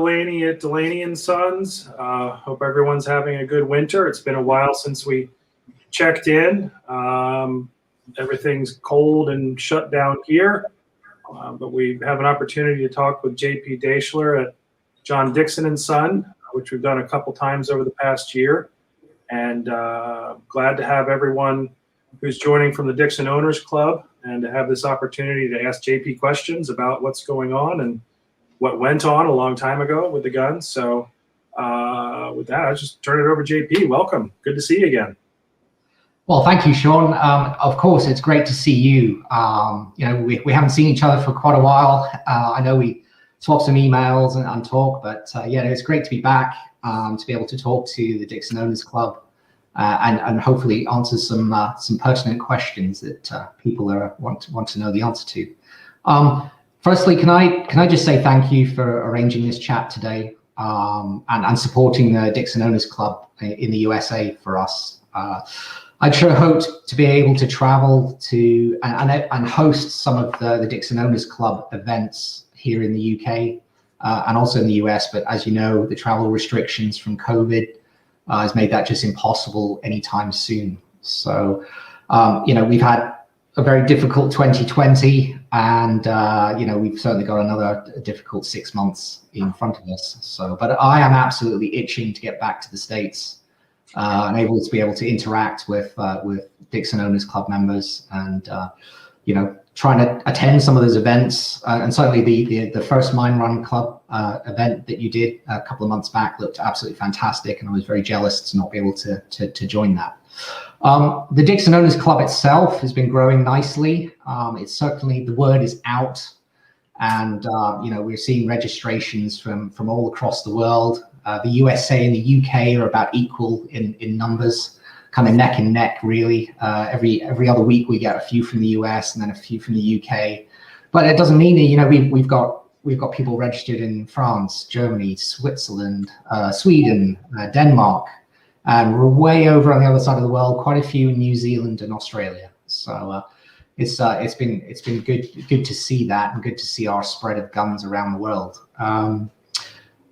Delaney at Delaney & Sons. Hope everyone's having a good winter. It's been a while since we checked in. Everything's cold and shut down here, but we have an opportunity to talk with JP Dashler at John Dickson Son, which we've done a couple times over the past year. And glad to have everyone who's joining from the Dickson Owners Club and to have this opportunity to ask JP questions about what's going on and what went on a long time ago with the guns. So with that, I'll just turn it over to JP. Welcome. Good to see you again. Well, thank you, Sean. Of course, it's great to see you. We haven't seen each other for quite a while. I know we swapped some emails and talk, but it's great to be back, to be able to talk to the Dickson Owners Club and hopefully answer some pertinent questions that people want to know the answer to. Firstly, can I just say thank you for arranging this chat today and supporting the Dickson Owners Club in the USA for us. I'd sure hoped to be able to travel to and host some of the Dickson Owners Club events here in the UK and also in the US, but as you know, the travel restrictions from COVID has made that just impossible anytime soon. So, we've had a very difficult 2020, and we've certainly got another difficult 6 months in front of us. So, but I am absolutely itching to get back to the States and able to interact with Dickson Owners Club members, and trying to attend some of those events. And certainly the first Mine Run Club event that you did a couple of months back looked absolutely fantastic, and I was very jealous to not be able to join that. The Dickson Owners Club itself has been growing nicely. It's certainly, the word is out, and we're seeing registrations from all across the world. The USA and the UK are about equal in numbers, kind of neck and neck, really. Every other week we get a few from the US and then a few from the UK, but it doesn't mean that we've got people registered in France, Germany, Switzerland, Sweden, Denmark. And we're way over on the other side of the world, quite a few in New Zealand and Australia. So it's been good to see that, and good to see our spread of guns around the world.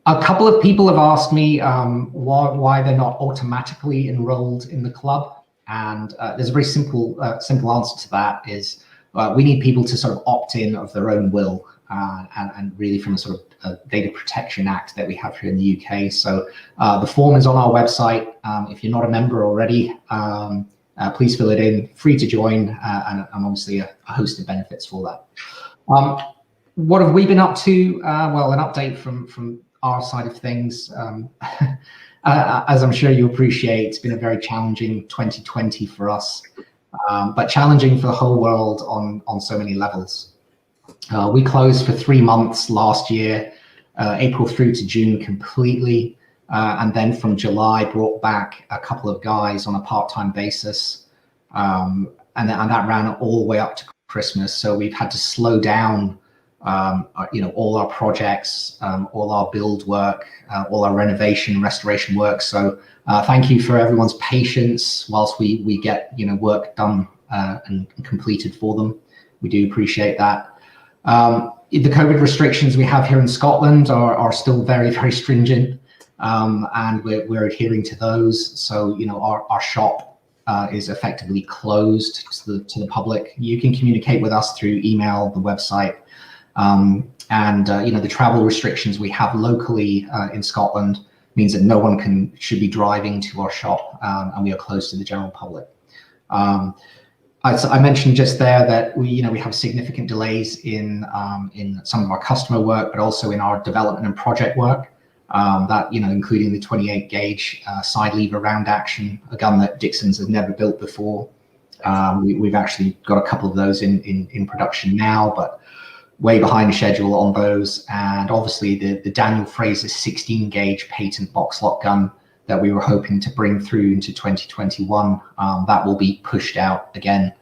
A couple of people have asked me why they're not automatically enrolled in the club, and there's a very simple answer to that. Is we need people to sort of opt in of their own will, and really from a sort of Data Protection Act that we have here in the UK. So the form is on our website. If you're not a member already, please fill it in, free to join, and obviously a host of benefits for that. What have we been up to? Well, an update from our side of things. As I'm sure you appreciate, it's been a very challenging 2020 for us, but challenging for the whole world on so many levels. We closed for 3 months last year, April through to June completely, and then from July brought back a couple of guys on a part-time basis, and that ran all the way up to Christmas. So we've had to slow down all our projects, all our build work, all our renovation, restoration work. So thank you for everyone's patience whilst we get work done and completed for them. We do appreciate that. The COVID restrictions we have here in Scotland are still very, very stringent, and we're adhering to those. So our shop is effectively closed to the public. You can communicate with us through email, the website. The travel restrictions we have locally in Scotland means that no one should be driving to our shop, and we are closed to the general public. I mentioned just there that we have significant delays in some of our customer work, but also in our development and project work. Including the 28 gauge side lever round action, a gun that Dickson's has never built before. We've actually got a couple of those in production now, but way behind schedule on those. And obviously the Daniel Fraser 16 gauge patent box lock gun that we were hoping to bring through into 2021, that will be pushed out again.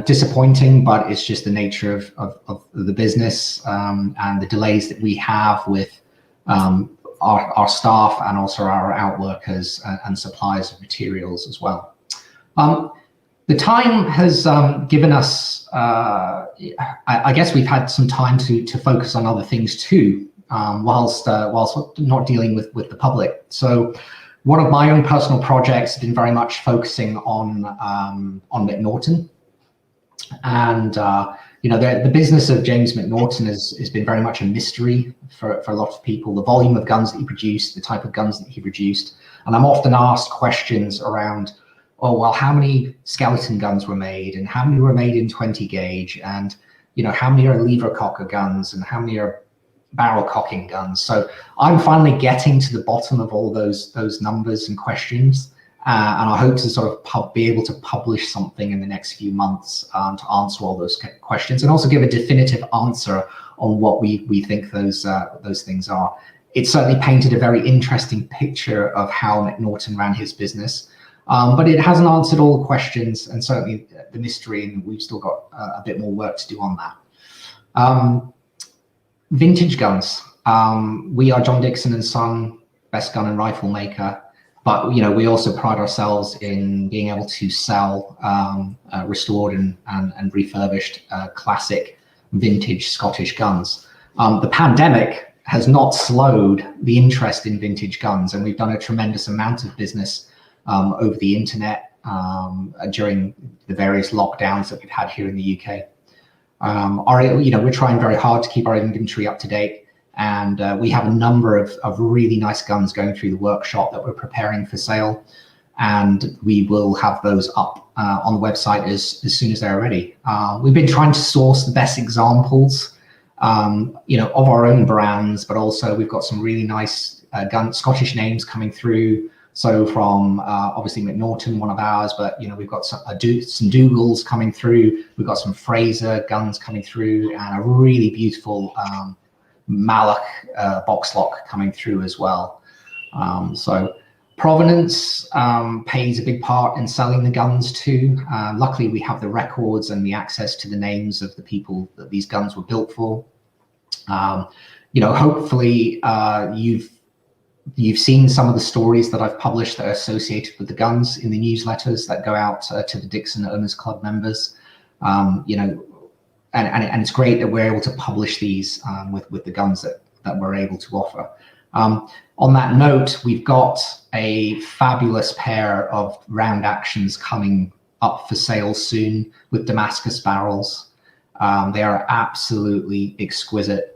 Disappointing, but it's just the nature of the business, and the delays that we have with our staff and also our outworkers and suppliers of materials as well. The time has given us, I guess we've had some time to focus on other things too, whilst not dealing with the public. So one of my own personal projects has been very much focusing on McNaughton. And the business of James McNaughton has been very much a mystery for a lot of people. The volume of guns that he produced, the type of guns that he produced. And I'm often asked questions around, oh, well, how many skeleton guns were made, and how many were made in 20 gauge, and how many are lever cocker guns, and how many are barrel cocking guns. So I'm finally getting to the bottom of all those numbers and questions. And I hope to sort of be able to publish something in the next few months to answer all those questions, and also give a definitive answer on what we think those things are. It certainly painted a very interesting picture of how McNaughton ran his business, but it hasn't answered all the questions and certainly the mystery, and we've still got a bit more work to do on that. Vintage guns. We are John Dickson and Son, best gun and rifle maker. But we also pride ourselves in being able to sell restored and refurbished classic vintage Scottish guns. The pandemic has not slowed the interest in vintage guns, and we've done a tremendous amount of business over the internet during the various lockdowns that we've had here in the UK. We're trying very hard to keep our inventory up to date. And we have a number of really nice guns going through the workshop that we're preparing for sale. And we will have those up on the website as soon as they're ready. We've been trying to source the best examples, of our own brands, but also we've got some really nice Scottish names coming through. So from obviously McNaughton, one of ours, but we've got some Dougal's coming through. We've got some Fraser guns coming through, and a really beautiful Malloch box lock coming through as well. So provenance plays a big part in selling the guns too. Luckily, we have the records and the access to the names of the people that these guns were built for. Hopefully you've seen some of the stories that I've published that are associated with the guns in the newsletters that go out to the Dickson Owners Club members. And it's great that we're able to publish these with the guns that we're able to offer. On that note, we've got a fabulous pair of round actions coming up for sale soon with Damascus barrels. They are absolutely exquisite.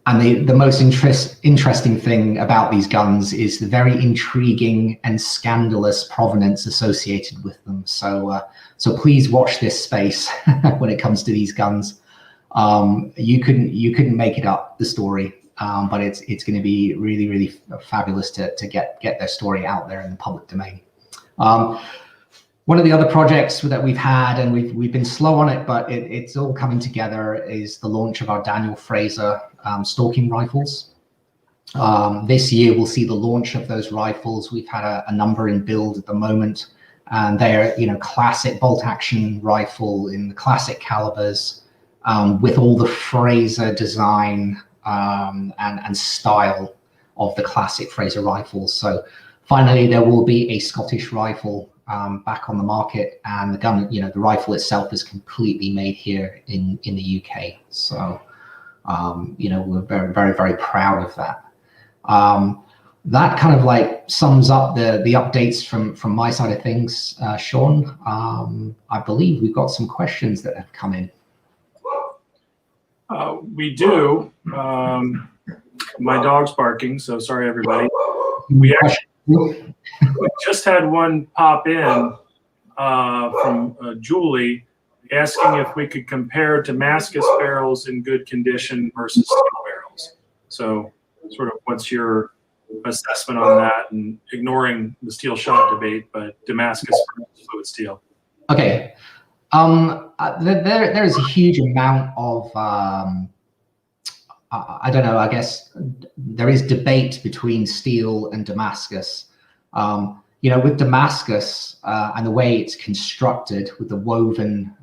And the most interesting thing about these guns is the very intriguing and scandalous provenance associated with them. So please watch this space when it comes to these guns. You couldn't make it up, the story, but it's going to be really, really fabulous to get their story out there in the public domain. One of the other projects that we've had, and we've been slow on it, but it's all coming together, is the launch of our Daniel Fraser Stalking Rifles. This year we'll see the launch of those rifles. We've had a number in build at the moment, and they're classic bolt action rifle in the classic calibers, with all the Fraser design and style of the classic Fraser rifles. So finally there will be a Scottish rifle back on the market, and the gun, the rifle itself is completely made here in the UK. So we're very, very, very proud of that. That kind of like sums up the updates from my side of things. Sean, I believe we've got some questions that have come in. We do. My dog's barking, so sorry everybody. We just had one pop in from Julie, asking if we could compare Damascus barrels in good condition versus steel barrels. So sort of what's your assessment on that, and ignoring the steel shot debate, but Damascus versus fluid steel? Okay. There is a huge amount of, I don't know, I guess there is debate between steel and Damascus. With Damascus and the way it's constructed with the woven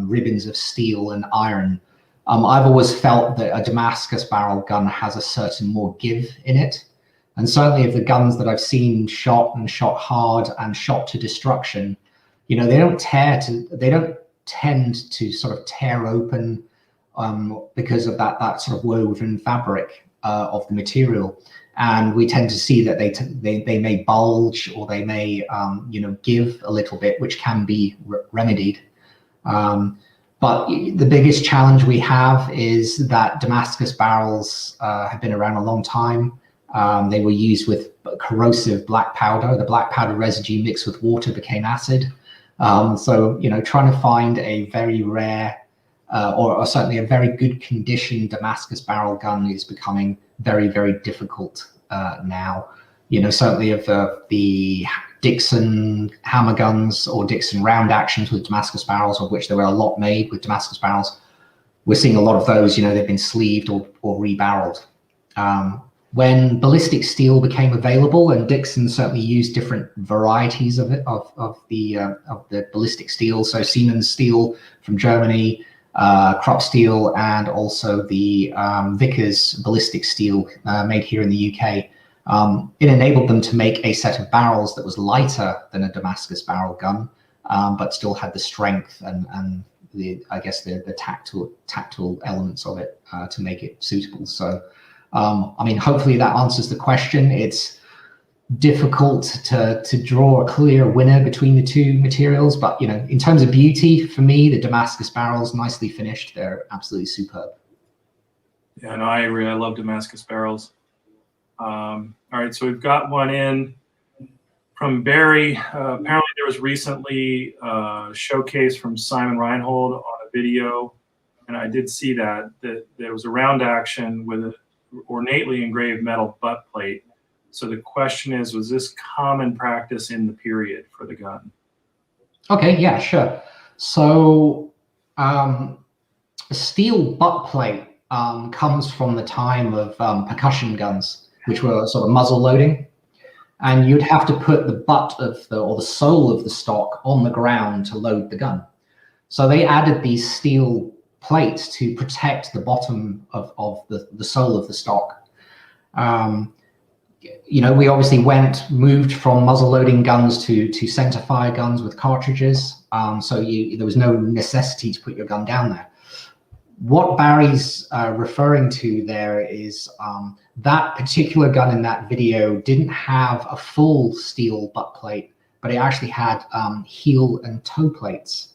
ribbons of steel and iron, I've always felt that a Damascus barrel gun has a certain more give in it. And certainly of the guns that I've seen shot hard and shot to destruction, they don't tend to sort of tear open because of that sort of woven fabric of the material. And we tend to see that they may bulge, or they may give a little bit, which can be remedied. But the biggest challenge we have is that Damascus barrels have been around a long time. They were used with corrosive black powder. The black powder residue mixed with water became acid. So trying to find a very rare or certainly a very good condition Damascus barrel gun is becoming very, very difficult now. Certainly of the Dickson hammer guns or Dickson round actions with Damascus barrels, of which there were a lot made with Damascus barrels, we're seeing a lot of those, they've been sleeved or rebarreled. When ballistic steel became available, and Dickson certainly used different varieties of it, of the ballistic steel, so Siemens steel from Germany, Krupp steel, and also the Vickers ballistic steel made here in the UK. It enabled them to make a set of barrels that was lighter than a Damascus barrel gun, but still had the strength and the tactile elements of it to make it suitable. So, hopefully that answers the question. It's difficult to draw a clear winner between the two materials, but in terms of beauty, for me, the Damascus barrels, nicely finished, they're absolutely superb. Yeah, no, I agree. I love Damascus barrels. All right, so we've got one in from Barry. Apparently there was recently a showcase from Simon Reinhold on a video, and I did see that there was a round action with an ornately engraved metal butt plate. So the question is, was this common practice in the period for the gun? Okay, yeah, sure. So a steel butt plate comes from the time of percussion guns, which were sort of muzzle loading, and you'd have to put the butt of or the sole of the stock on the ground to load the gun. So they added these steel plates to protect the bottom of the sole of the stock. We obviously moved from muzzle loading guns to center fire guns with cartridges. So there was no necessity to put your gun down there. What Barry's referring to there is that particular gun in that video didn't have a full steel butt plate, but it actually had heel and toe plates.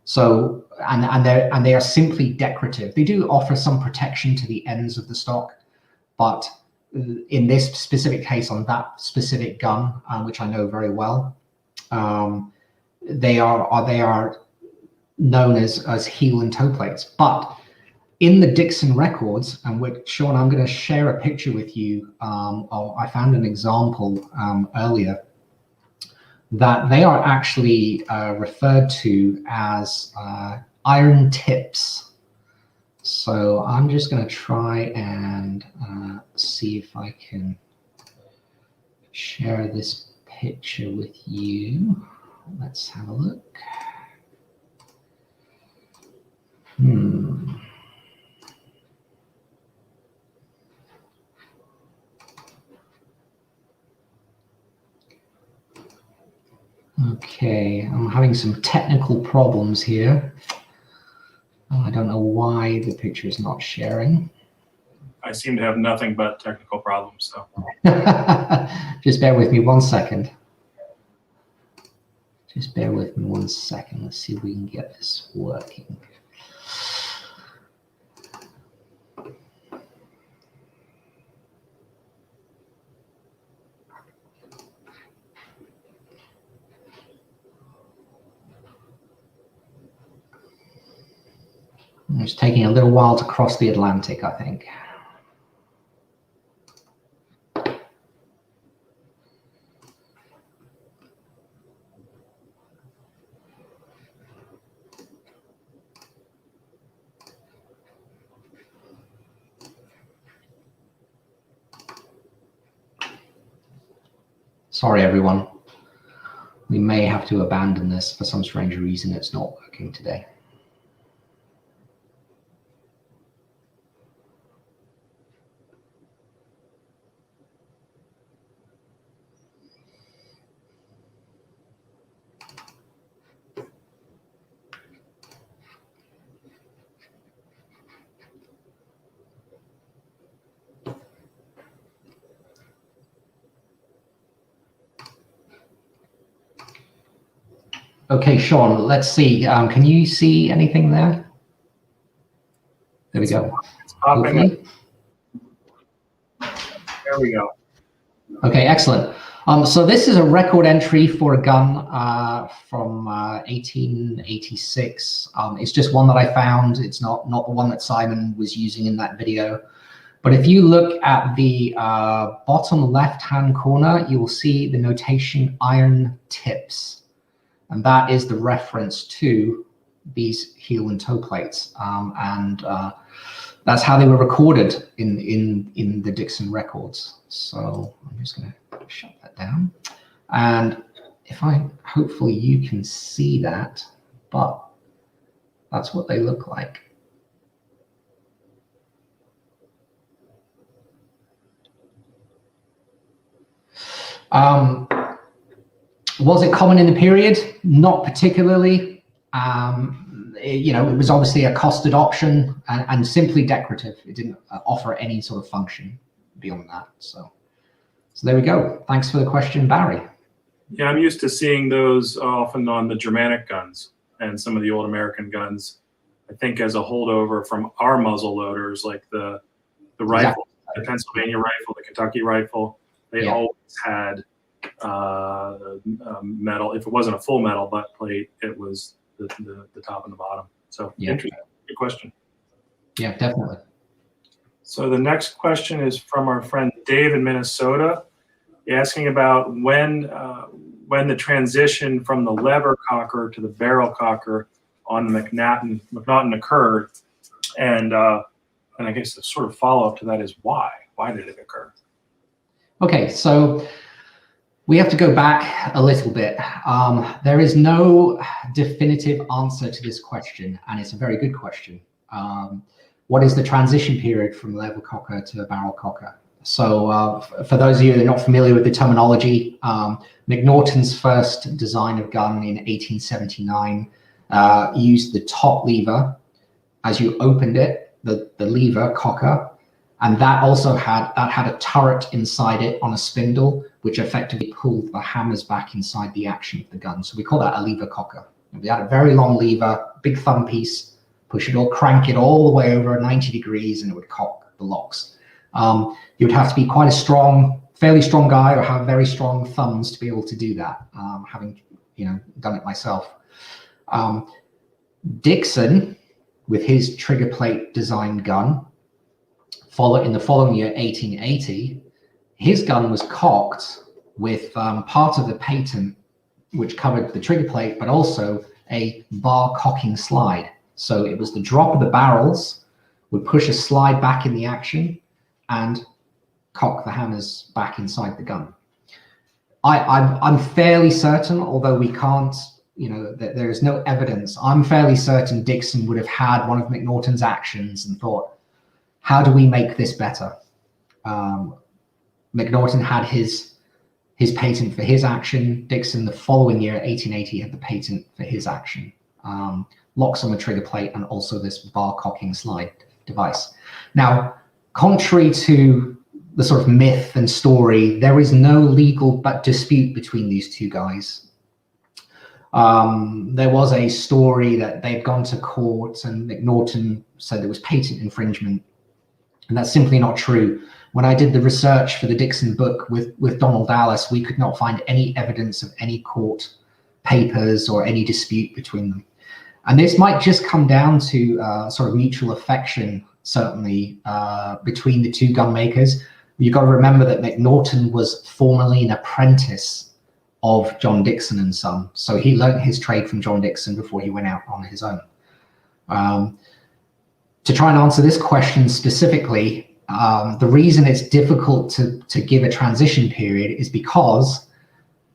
So, and they are simply decorative. They do offer some protection to the ends of the stock, but in this specific case on that specific gun, which I know very well, they are known as heel and toe plates. But in the Dickson records, and Sean, I'm going to share a picture with you. I found an example earlier that they are actually referred to as iron tips. So I'm just going to try and see if I can share this picture with you. Let's have a look. Okay, I'm having some technical problems here. I don't know why the picture is not sharing. I seem to have nothing but technical problems, so. Just bear with me 1 second. Just bear with me 1 second. Let's see if we can get this working. It's taking a little while to cross the Atlantic, I think. Sorry, everyone. We may have to abandon this for some strange reason. It's not working today. Okay, Sean, let's see. Can you see anything there? There we go. It's popping up. Hopefully. There we go. Okay, excellent. So this is a record entry for a gun from 1886. It's just one that I found. It's not the one that Simon was using in that video. But if you look at the bottom left-hand corner, you will see the notation iron tips. And that is the reference to these heel and toe plates. That's how they were recorded in the Dickson records. So I'm just going to shut that down. And hopefully you can see that, but that's what they look like. Was it common in the period? Not particularly. It was obviously a costed option and simply decorative. It didn't offer any sort of function beyond that. So there we go. Thanks for the question, Barry. Yeah, I'm used to seeing those often on the Germanic guns and some of the old American guns. I think as a holdover from our muzzle loaders, like the rifle, the Pennsylvania rifle, the Kentucky rifle, they always had metal. If it wasn't a full metal butt plate, it was the top and the bottom. So interesting. Good question. Yeah, definitely. So the next question is from our friend Dave in Minnesota, asking about when the transition from the lever cocker to the barrel cocker on the McNaughton occurred, and I guess the sort of follow-up to that is why? Why did it occur? Okay, so we have to go back a little bit. There is no definitive answer to this question, and it's a very good question. What is the transition period from lever cocker to barrel cocker? So for those of you that are not familiar with the terminology, McNaughton's first design of gun in 1879 used the top lever. As you opened it, the lever cocker, and that also had a turret inside it on a spindle, which effectively pulled the hammers back inside the action of the gun. So we call that a lever cocker. And we had a very long lever, big thumb piece, push it or crank it all the way over 90 degrees, and it would cock the locks. You would have to be quite a fairly strong guy, or have very strong thumbs to be able to do that. Having done it myself. Dickson, with his trigger plate designed gun, in the following year, 1880, his gun was cocked with part of the patent, which covered the trigger plate, but also a bar cocking slide. So it was the drop of the barrels would push a slide back in the action and cock the hammers back inside the gun. I'm fairly certain, although we can't, that there is no evidence, I'm fairly certain Dickson would have had one of McNaughton's actions and thought, how do we make this better? McNaughton had his patent for his action. Dickson, the following year, 1880, had the patent for his action. Locks on the trigger plate and also this bar cocking slide device. Now, contrary to the sort of myth and story, there is no legal dispute between these two guys. There was a story that they'd gone to court and McNaughton said there was patent infringement, and that's simply not true. When I did the research for the Dickson book with Donald Dallas, we could not find any evidence of any court papers or any dispute between them. And this might just come down to sort of mutual affection, certainly, between the two gun makers. You've got to remember that McNaughton was formerly an apprentice of John Dickson & Son. So he learned his trade from John Dickson before he went out on his own. To try and answer this question specifically, the reason it's difficult to give a transition period is because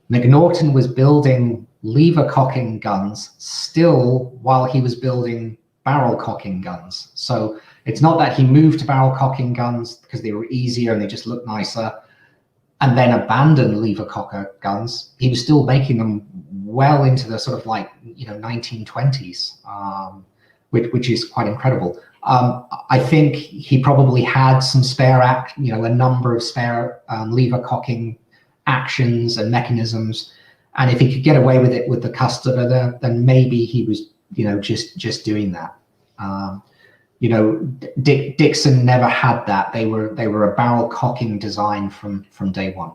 McNaughton was building lever cocking guns still while he was building barrel cocking guns. So it's not that he moved to barrel cocking guns because they were easier and they just looked nicer and then abandoned lever cocker guns. He was still making them well into the sort of 1920s, which is quite incredible. I think he probably had some a number of spare lever cocking actions and mechanisms. And if he could get away with it with the customer, then maybe he was, just doing that. Dickson never had that. They were a barrel cocking design from day one.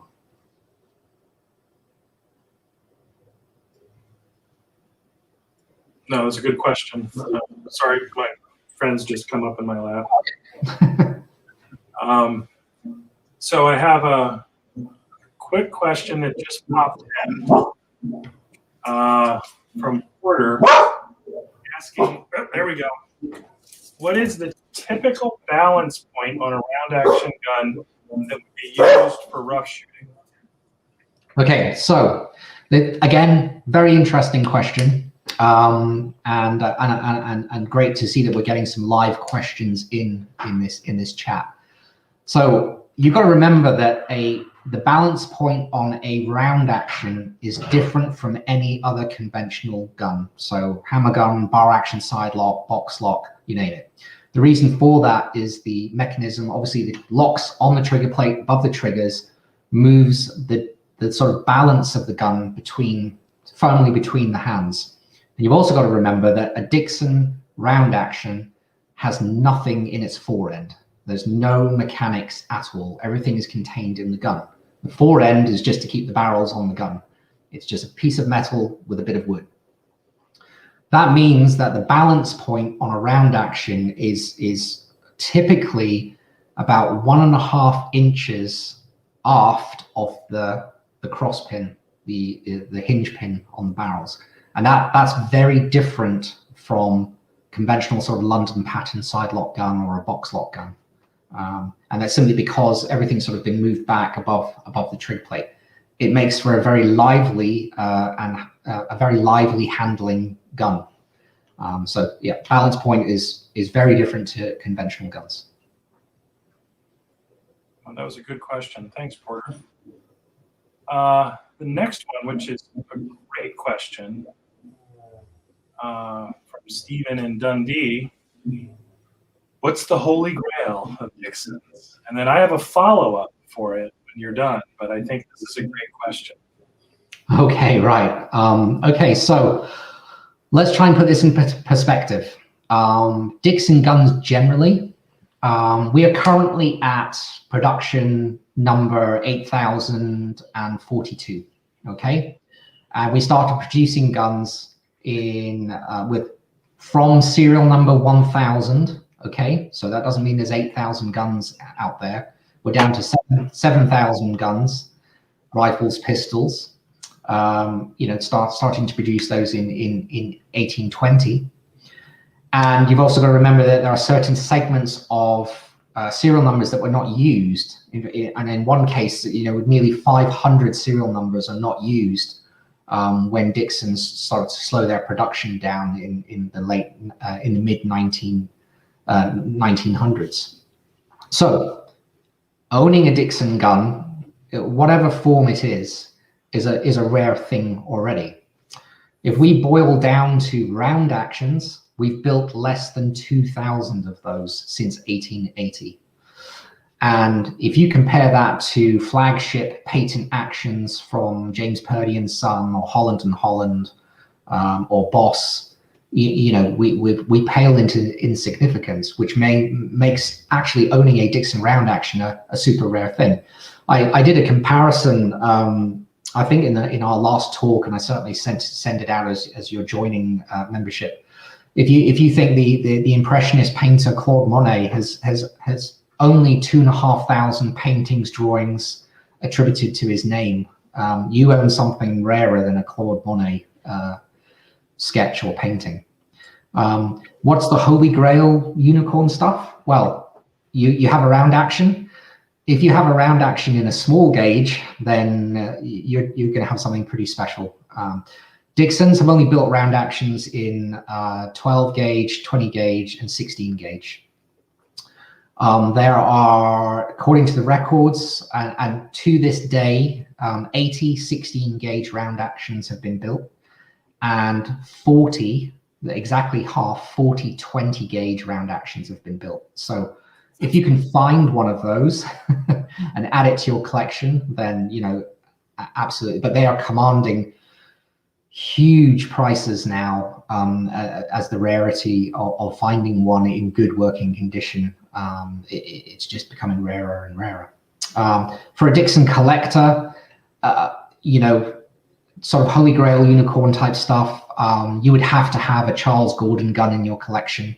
No, that's a good question. Sorry, my friends just come up in my lap. So I have a quick question that just popped in from Porter asking, there we go. What is the typical balance point on a round action gun that would be used for rough shooting? Okay, so again, very interesting question. And great to see that we're getting some live questions in this chat. So you've got to remember that the balance point on a round action is different from any other conventional gun. So hammer gun, bar action, side lock, box lock, you name it. The reason for that is the mechanism, obviously the locks on the trigger plate above the triggers moves the sort of balance of the gun firmly between the hands. And you've also got to remember that a Dickson round action has nothing in its forend. There's no mechanics at all. Everything is contained in the gun. The forend is just to keep the barrels on the gun. It's just a piece of metal with a bit of wood. That means that the balance point on a round action is typically about 1.5 inches aft of the cross pin, the hinge pin on the barrels. And that's very different from conventional sort of London pattern side lock gun or a box lock gun. And that's simply because everything's sort of been moved back above the trig plate. It makes for a very lively and a very lively handling gun. So yeah, balance point is very different to conventional guns. Well, that was a good question. Thanks, Porter. The next one, which is a great question from Stephen in Dundee. What's the holy grail of Dickson's? And then I have a follow-up for it when you're done, but I think this is a great question. Okay, right. Okay, so let's try and put this in perspective. Dickson guns generally, we are currently at production number 8,042, okay? And we started producing guns from serial number 1,000, okay? So that doesn't mean there's 8,000 guns out there. We're down to 7,000 guns, rifles, pistols. Starting to produce those in 1820. And you've also got to remember that there are certain segments of serial numbers that were not used. And in one case, nearly 500 serial numbers are not used when Dickson started to slow their production down in the mid 1900s. So owning a Dickson gun, whatever form it is a rare thing already. If we boil down to round actions, we've built less than 2,000 of those since 1880. And if you compare that to flagship patent actions from James Purdy and Son or Holland and Holland or Boss, we pale into insignificance, which makes actually owning a Dickson round action a super rare thing. I did a comparison I think in our last talk, and I certainly send it out as you're joining membership. If you think the Impressionist painter Claude Monet has only 2,500 paintings, drawings attributed to his name, you own something rarer than a Claude Monet sketch or painting. What's the Holy Grail unicorn stuff? Well, you have a round action. If you have a round action in a small gauge, then you're going to have something pretty special. Dicksons have only built round actions in 12 gauge, 20 gauge, and 16 gauge. There are, according to the records, and to this day, 80 16 gauge round actions have been built, and 40, exactly half, 40 20 gauge round actions have been built. So if you can find one of those and add it to your collection, then absolutely. But they are commanding huge prices now as the rarity of finding one in good working condition. It's just becoming rarer and rarer. For a Dickson collector, you know, sort of Holy Grail unicorn type stuff, you would have to have a Charles Gordon gun in your collection.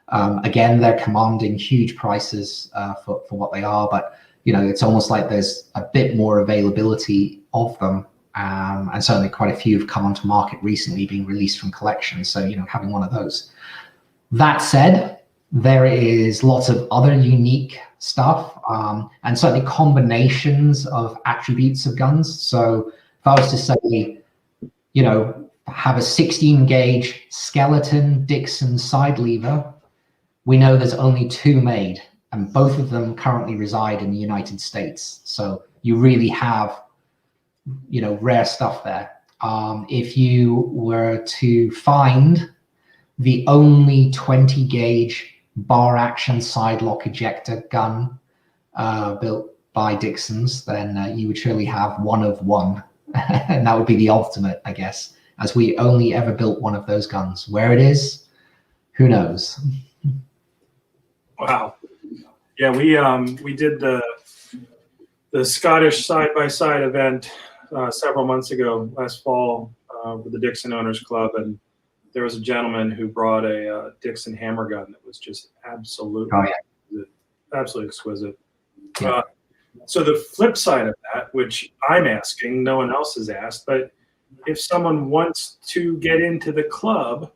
Again, they're commanding huge prices for what they are, but you know, it's almost like there's a bit more availability of them. And certainly quite a few have come onto market recently being released from collections. So, you know, having one of those. That said, there is lots of other unique stuff and certainly combinations of attributes of guns. So if I was to say, you know, have a 16 gauge skeleton Dickson side lever, we know there's only 2 made, and both of them currently reside in the United States. So you really have, you know, rare stuff there. If you were to find the only 20 gauge bar action side lock ejector gun built by Dickson's, then you would surely have one of one. And that would be the ultimate, I guess, as we only ever built one of those guns. Where it is, who knows? Wow. Yeah, we did the Scottish side-by-side event several months ago, last fall, with the Dickson Owners Club, and there was a gentleman who brought a Dickson hammer gun that was just absolutely, absolutely exquisite. Yeah. So the flip side of that, which I'm asking, no one else has asked, but if someone wants to get into the club,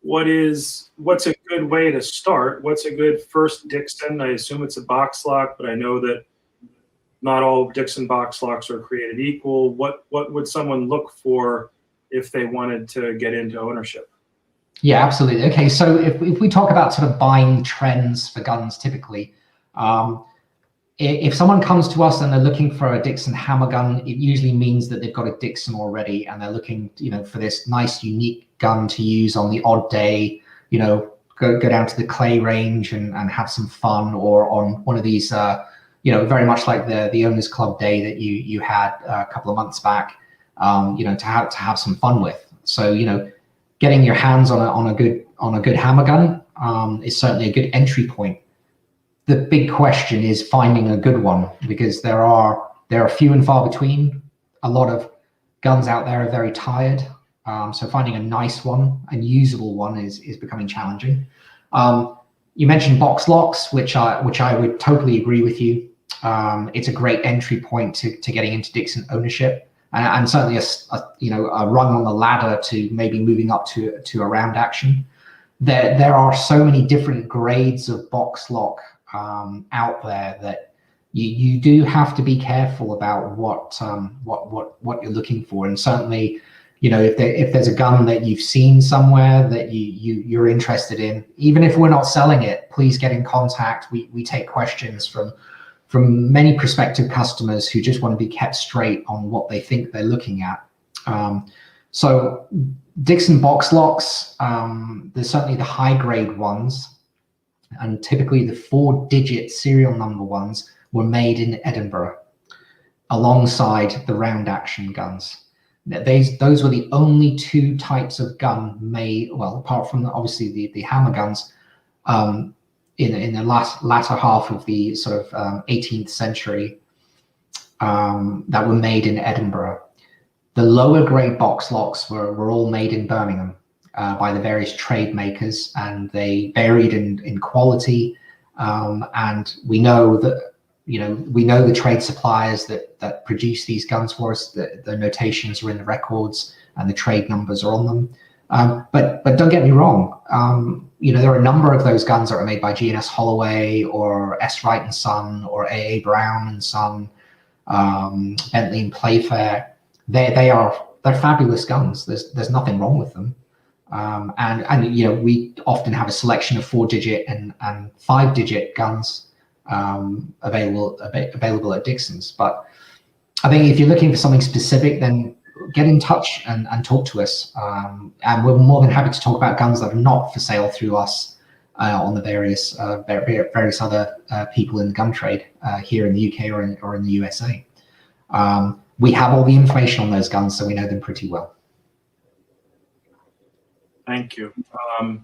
what's a good way to start? What's a good first Dickson? I assume it's a box lock, but I know that not all Dickson box locks are created equal. What would someone look for if they wanted to get into ownership? Yeah, absolutely. Okay, so if we talk about sort of buying trends for guns, typically, if someone comes to us and they're looking for a Dickson hammer gun, it usually means that they've got a Dickson already, and they're looking, you know, for this nice, unique gun to use on the odd day, you know, go down to the clay range and have some fun, or on one of these, you know, very much like the Owners Club day that you had a couple of months back, you know, to have some fun with. So, you know, getting your hands on a good hammer gun is certainly a good entry point. The big question is finding a good one, because there are few and far between. A lot of guns out there are very tired, so finding a nice one and usable one is becoming challenging. You mentioned box locks, which I would totally agree with you. It's a great entry point to getting into Dickson ownership, and certainly a rung on the ladder to maybe moving up to a round action. There are so many different grades of box lock out there that you do have to be careful about what you're looking for. And certainly, you know, if there's a gun that you've seen somewhere that you're interested in, even if we're not selling it, please get in contact. We take questions from many prospective customers who just want to be kept straight on what they think they're looking at. So Dickson box locks, there's certainly the high grade ones, and typically the 4-digit serial number ones were made in Edinburgh alongside the round action guns. Those were the only 2 types of gun made, well, apart from obviously the hammer guns, in the latter half of the sort of 18th century, that were made in Edinburgh. The lower grade box locks were all made in Birmingham by the various trade makers, and they varied in quality. And we know that, you know, the trade suppliers that produce these guns for us. The notations are in the records and the trade numbers are on them. But don't get me wrong. You know, there are a number of those guns that are made by G&S Holloway or S. Wright and Son or A. Brown and Son, Bentley and Playfair. They're fabulous guns. There's nothing wrong with them. And you know, we often have a selection of 4-digit and 5-digit guns available at Dickson's. But I think if you're looking for something specific, then get in touch and talk to us. And we're more than happy to talk about guns that are not for sale through us on the various other people in the gun trade here in the UK or in the USA. We have all the information on those guns, so we know them pretty well. Thank you. All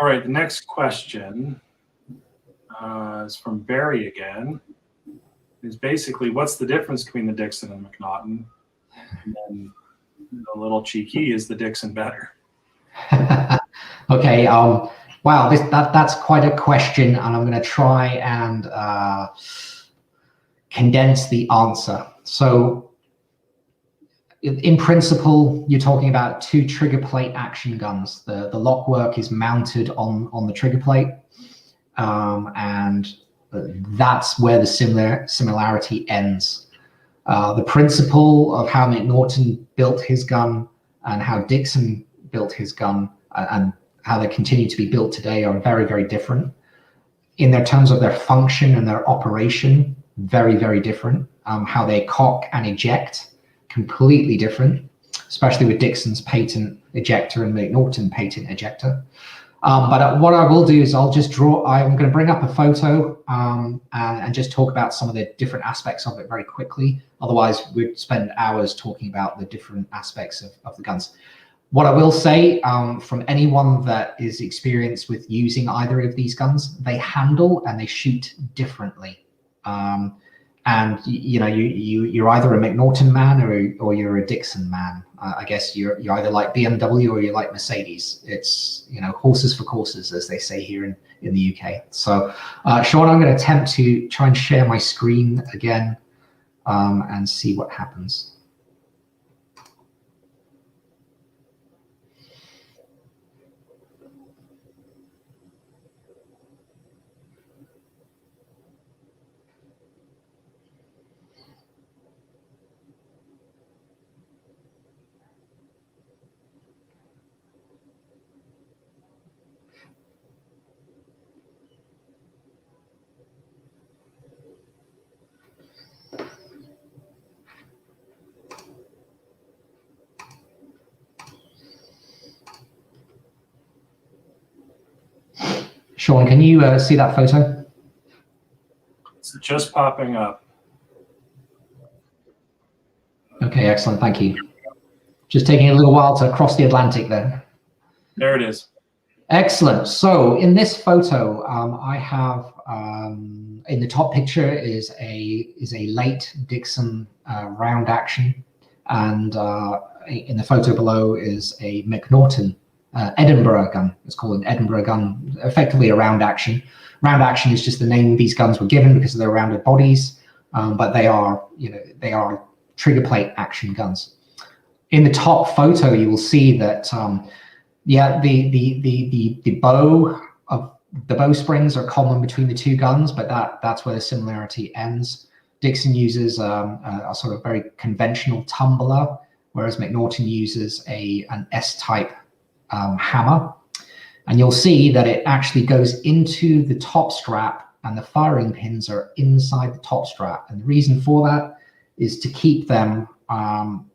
right, the next question is from Barry again. Is basically, what's the difference between the Dickson and McNaughton? And then a little cheeky, is the Dickson better? Okay. Wow, that's quite a question, and I'm going to try and condense the answer. So, in principle, you're talking about two trigger plate action guns. The lock work is mounted on the trigger plate, and that's where the similarity ends. The principle of how McNaughton built his gun and how Dickson built his gun and how they continue to be built today are very, very different. In their terms of their function and their operation, very, very different. How they cock and eject, completely different, especially with Dickson's patent ejector and McNaughton patent ejector. But what I will do is I'm going to bring up a photo and just talk about some of the different aspects of it very quickly. Otherwise, we'd spend hours talking about the different aspects of the guns. What I will say from anyone that is experienced with using either of these guns, they handle and they shoot differently. And you're either a McNaughton man or you're a Dickson man. I guess you're either like BMW or you're like Mercedes. It's horses for courses, as they say here in the UK. So Sean, I'm going to attempt to try and share my screen again and see what happens. Sean, can you see that photo? It's just popping up. Okay, excellent. Thank you. Just taking a little while to cross the Atlantic there. There it is. Excellent. So in this photo, I have in the top picture is a late Dickson round action, and in the photo below is a McNaughton Edinburgh gun. It's called an Edinburgh gun, effectively a round action. Round action is just the name these guns were given because of their rounded bodies, but they are trigger plate action guns. In the top photo, you will see that the bow springs are common between the two guns, but that's where the similarity ends. Dickson uses a sort of very conventional tumbler, whereas McNaughton uses an S-type hammer. And you'll see that it actually goes into the top strap and the firing pins are inside the top strap. And the reason for that is to keep them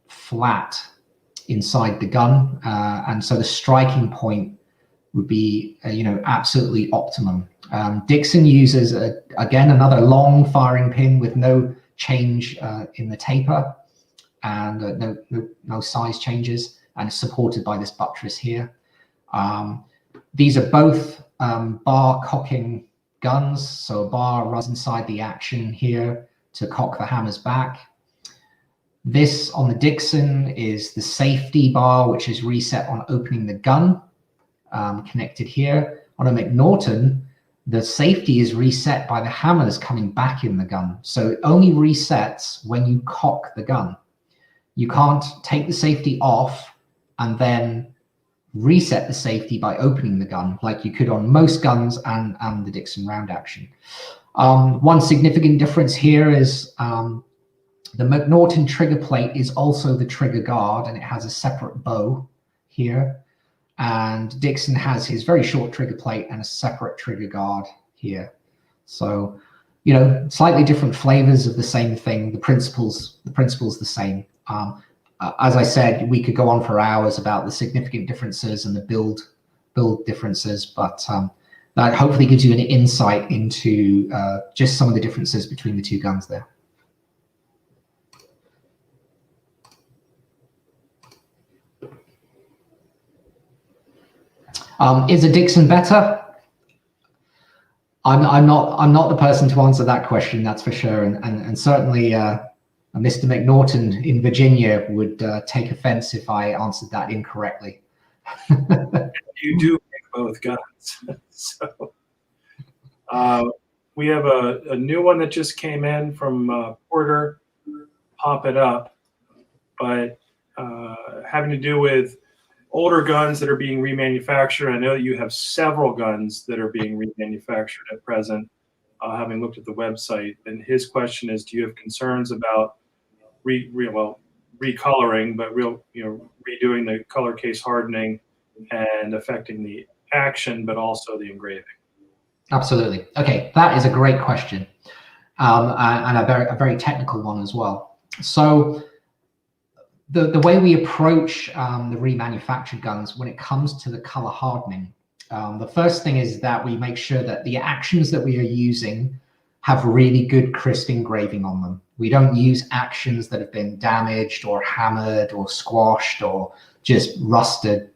flat inside the gun. And so the striking point would be, absolutely optimum. Dickson uses, again, another long firing pin with no change in the taper and no size changes, and is supported by this buttress here. These are both bar cocking guns. So a bar runs inside the action here to cock the hammers back. This on the Dickson is the safety bar, which is reset on opening the gun, connected here. On a McNaughton, the safety is reset by the hammers coming back in the gun. So it only resets when you cock the gun. You can't take the safety off and then reset the safety by opening the gun like you could on most guns and the Dickson round action. One significant difference here is the McNaughton trigger plate is also the trigger guard, and it has a separate bow here. And Dickson has his very short trigger plate and a separate trigger guard here. So, slightly different flavors of the same thing. The principle's the same. As I said, we could go on for hours about the significant differences and the build differences, but that hopefully gives you an insight into just some of the differences between the two guns there. Is a Dickson better? I'm not the person to answer that question, that's for sure. And certainly Mr. McNaughton in Virginia would take offense if I answered that incorrectly. You do make both guns. So we have a new one that just came in from Porter, Pop It Up, but having to do with older guns that are being remanufactured. I know that you have several guns that are being remanufactured at present, having looked at the website. And his question is, do you have concerns about recoloring, but redoing the color case hardening and affecting the action, but also the engraving? Absolutely. Okay, that is a great question, and a very technical one as well. So the way we approach the remanufactured guns when it comes to the color hardening, the first thing is that we make sure that the actions that we are using have really good crisp engraving on them. We don't use actions that have been damaged or hammered or squashed or just rusted.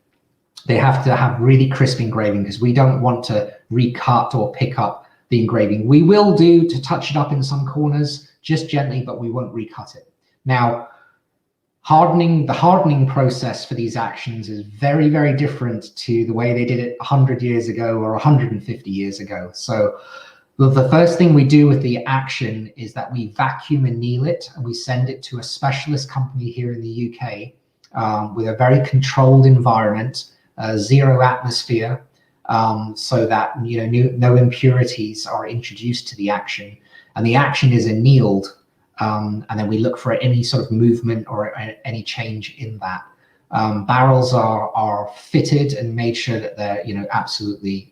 They have to have really crisp engraving because we don't want to recut or pick up the engraving. We will do to touch it up in some corners, just gently, but we won't recut it. Now, the hardening process for these actions is very, very different to the way they did it 100 years ago or 150 years ago. So the first thing we do with the action is that we vacuum anneal it and we send it to a specialist company here in the UK with a very controlled environment, zero atmosphere, so that no impurities are introduced to the action, and the action is annealed, and then we look for any sort of movement or any change in that. Barrels are fitted and made sure that they're absolutely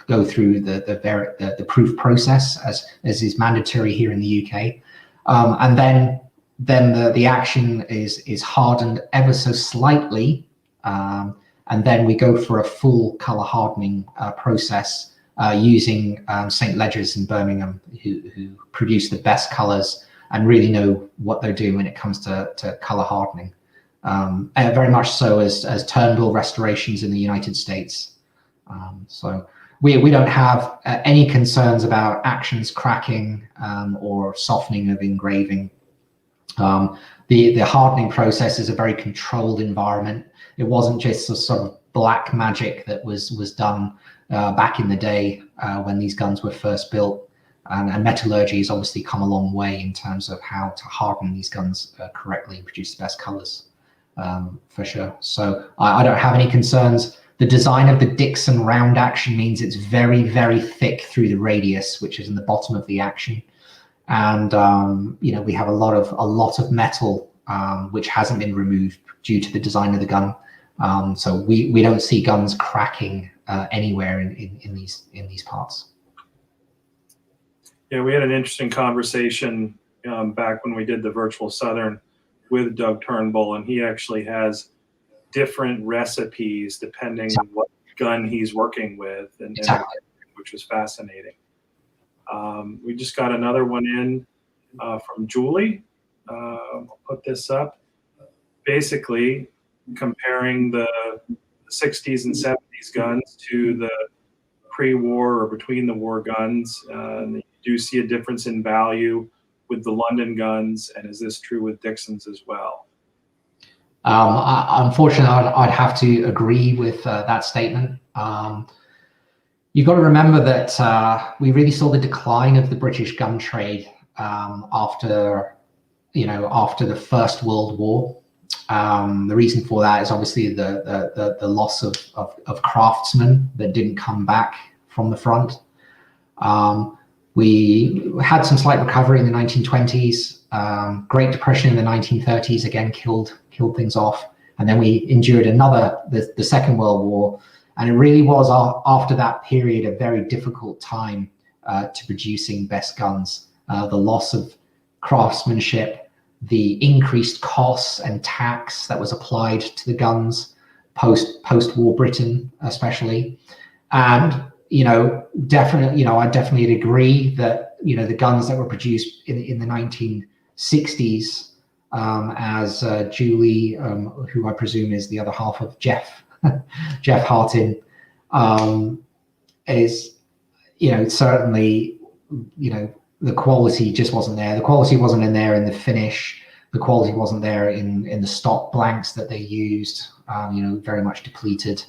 go through the proof process as is mandatory here in the UK, and then the action is hardened ever so slightly, and then we go for a full color hardening process using St. Ledger's in Birmingham, who produce the best colors and really know what they're doing when it comes to color hardening. And very much so as Turnbull restorations in the United States. So we don't have any concerns about actions cracking or softening of engraving. The hardening process is a very controlled environment. It wasn't just a sort of black magic that was done back in the day when these guns were first built. And metallurgy has obviously come a long way in terms of how to harden these guns correctly and produce the best colors, for sure. So I don't have any concerns. The design of the Dickson round action means it's very, very thick through the radius, which is in the bottom of the action. And we have a lot of metal which hasn't been removed due to the design of the gun. So we don't see guns cracking anywhere in these parts. Yeah, we had an interesting conversation back when we did the virtual Southern with Doug Turnbull, and he actually has different recipes depending on what gun he's working with, and which was fascinating. We just got another one in from Julie. I'll put this up. Basically, comparing the 60s and 70s guns to the pre-war or between the war guns. You do see a difference in value with the London guns, and is this true with Dickson's as well? Unfortunately, I'd have to agree with that statement. You've got to remember that we really saw the decline of the British gun trade after the First World War. The reason for that is obviously the loss of craftsmen that didn't come back from the front. We had some slight recovery in the 1920s. Great Depression in the 1930s again killed things off, and then we endured the Second World War, and it really was after that period a very difficult time to producing best guns. The loss of craftsmanship, the increased costs and tax that was applied to the guns post-war Britain, especially, and definitely, I definitely agree that the guns that were produced in the 1960s, as Julie, who I presume is the other half of Jeff Hartin, is, certainly, the quality just wasn't there. The quality wasn't in there in the finish. The quality wasn't there in the stock blanks that they used, very much depleted.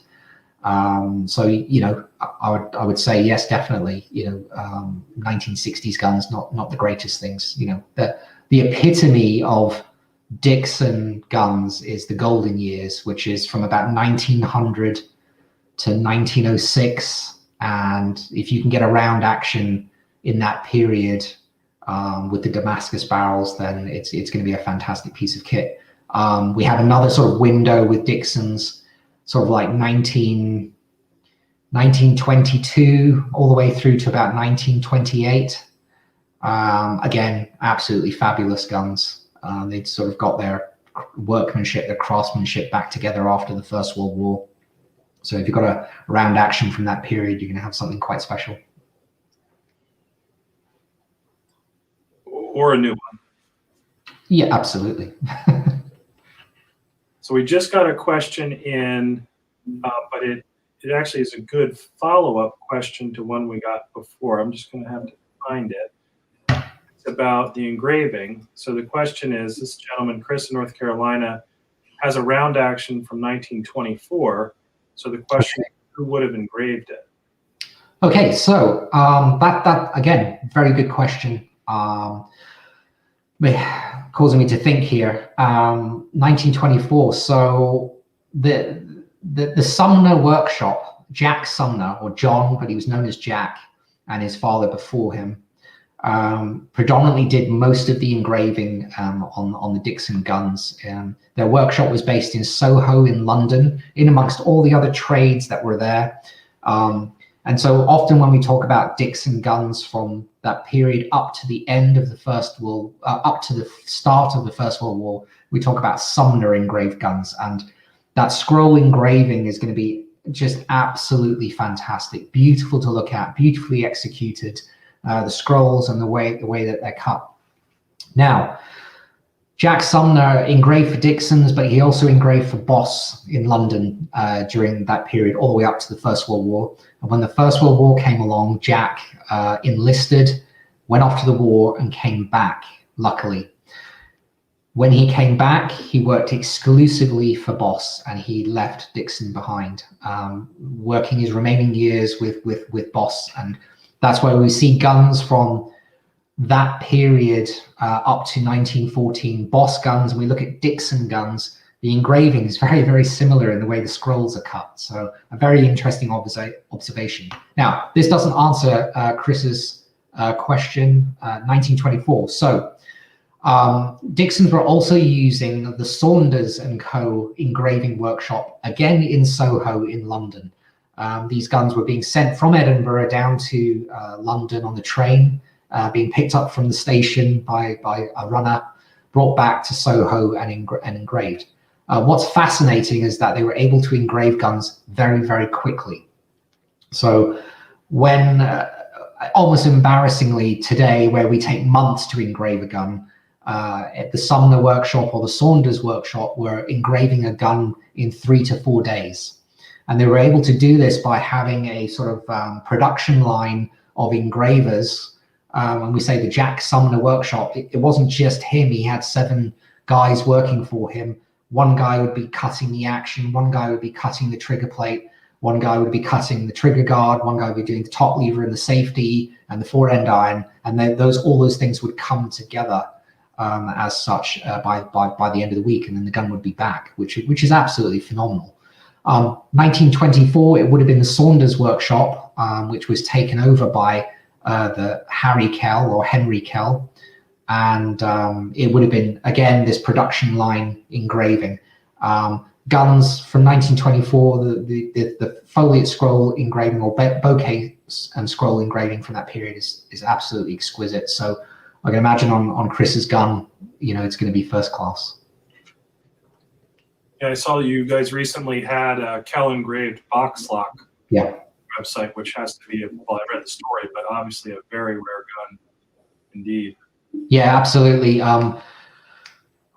So, I would say yes, definitely, 1960s guns, not the greatest things. The epitome of Dickson guns is the golden years, which is from about 1900 to 1906. And if you can get a round action in that period with the Damascus barrels, then it's going to be a fantastic piece of kit. We have another sort of window with Dickson's, sort of like 1922 all the way through to about 1928. Again, absolutely fabulous guns. They'd sort of got their workmanship, their craftsmanship back together after the First World War. So if you've got a round action from that period, you're going to have something quite special. Or a new one. Yeah, absolutely. So we just got a question in, but it actually is a good follow-up question to one we got before. I'm just going to have to find it. It's about the engraving. So the question is, this gentleman, Chris in North Carolina, has a round action from 1924. So the question is, who would have engraved it? Okay, so that again, very good question. Causing me to think here. 1924. So the Sumner workshop, Jack Sumner, or John, but he was known as Jack, and his father before him, predominantly did most of the engraving on the Dickson guns. Their workshop was based in Soho in London, in amongst all the other trades that were there. And so often when we talk about Dickson guns from that period up to the end of the up to the start of the First World War, we talk about Sumner engraved guns, and that scroll engraving is going to be just absolutely fantastic, beautiful to look at, beautifully executed. The scrolls and the way that they're cut. Now, Jack Sumner engraved for Dickson's, but he also engraved for Boss in London during that period, all the way up to the First World War. And when the First World War came along, Jack enlisted, went off to the war, and came back, luckily. When he came back, he worked exclusively for Boss, and he left Dickson behind, working his remaining years with Boss. And that's where we see guns from that period up to 1914, Boss guns. And we look at Dickson guns, the engraving is very, very similar in the way the scrolls are cut. So a very interesting observation. Now, this doesn't answer Chris's question, 1924. So Dicksons were also using the Saunders & Co. engraving workshop, again in Soho in London. These guns were being sent from Edinburgh down to London on the train, being picked up from the station by a runner, brought back to Soho and engraved. What's fascinating is that they were able to engrave guns very, very quickly. So when, almost embarrassingly today, where we take months to engrave a gun, at the Sumner workshop or the Saunders workshop were engraving a gun in 3 to 4 days. And they were able to do this by having a sort of production line of engravers. When we say the Jack Sumner workshop, it wasn't just him. He had 7 guys working for him. One guy would be cutting the action. One guy would be cutting the trigger plate. One guy would be cutting the trigger guard. One guy would be doing the top lever and the safety and the fore-end iron. And then all those things would come together as such by the end of the week. And then the gun would be back, which is absolutely phenomenal. 1924, it would have been the Saunders workshop, which was taken over by the Harry Kell or Henry Kell. And it would have been, again, this production line engraving. Guns from 1924, the foliate scroll engraving or bouquet and scroll engraving from that period is absolutely exquisite. So I can imagine on Chris's gun, it's going to be first class. Yeah, I saw you guys recently had a Kell Engraved Box Lock website, which has to be, well, I read the story, but obviously a very rare gun indeed. Yeah, absolutely.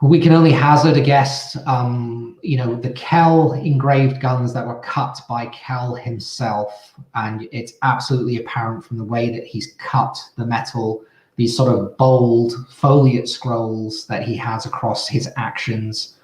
We can only hazard a guess. The Kell engraved guns that were cut by Kell himself, and it's absolutely apparent from the way that he's cut the metal, these sort of bold foliate scrolls that he has across his actions.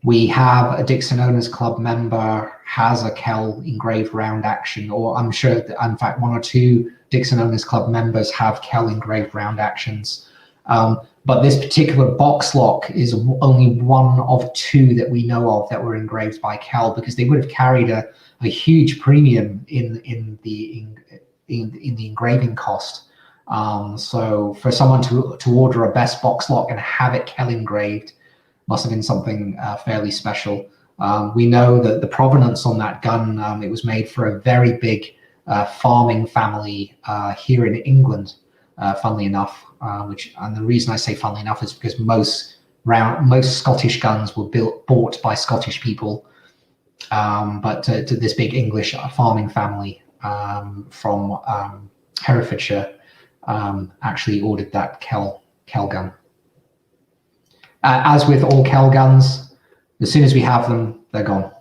We have a Dickson Owners Club member has a Kell engraved round action, or I'm sure that, in fact, 1 or 2 Dickson Owners Club members have Kell engraved round actions. But this particular box lock is only one of 2 that we know of that were engraved by Kell, because they would have carried a huge premium in the engraving cost. So for someone to order a best box lock and have it Kell engraved must have been something fairly special. We know that the provenance on that gun, it was made for a very big farming family here in England, funnily enough. And the reason I say funnily enough is because most Scottish guns were bought by Scottish people, but to this big English farming family from Herefordshire actually ordered that Kell gun. As with all Kell guns, as soon as we have them, they're gone.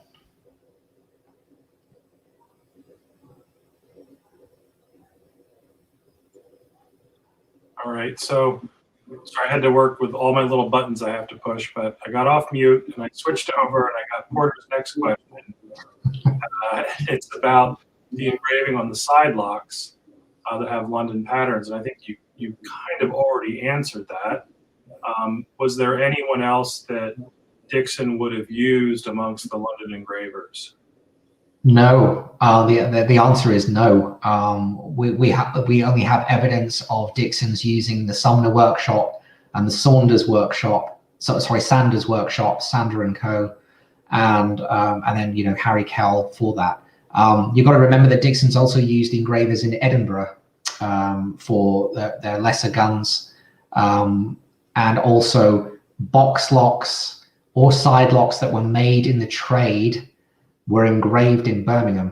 All right, so sorry, I had to work with all my little buttons I have to push, but I got off mute and I switched over and I got Porter's next question. It's about the engraving on the side locks that have London patterns, and I think you kind of already answered that. Was there anyone else that Dickson would have used amongst the London engravers? No, the answer is no. We only have evidence of Dickson's using the Sumner workshop and the Saunders workshop. Sanders workshop, Sander and Co. And then Harry Kell for that. You've got to remember that Dickson's also used engravers in Edinburgh for their lesser guns, and also box locks or side locks that were made in the trade were engraved in Birmingham,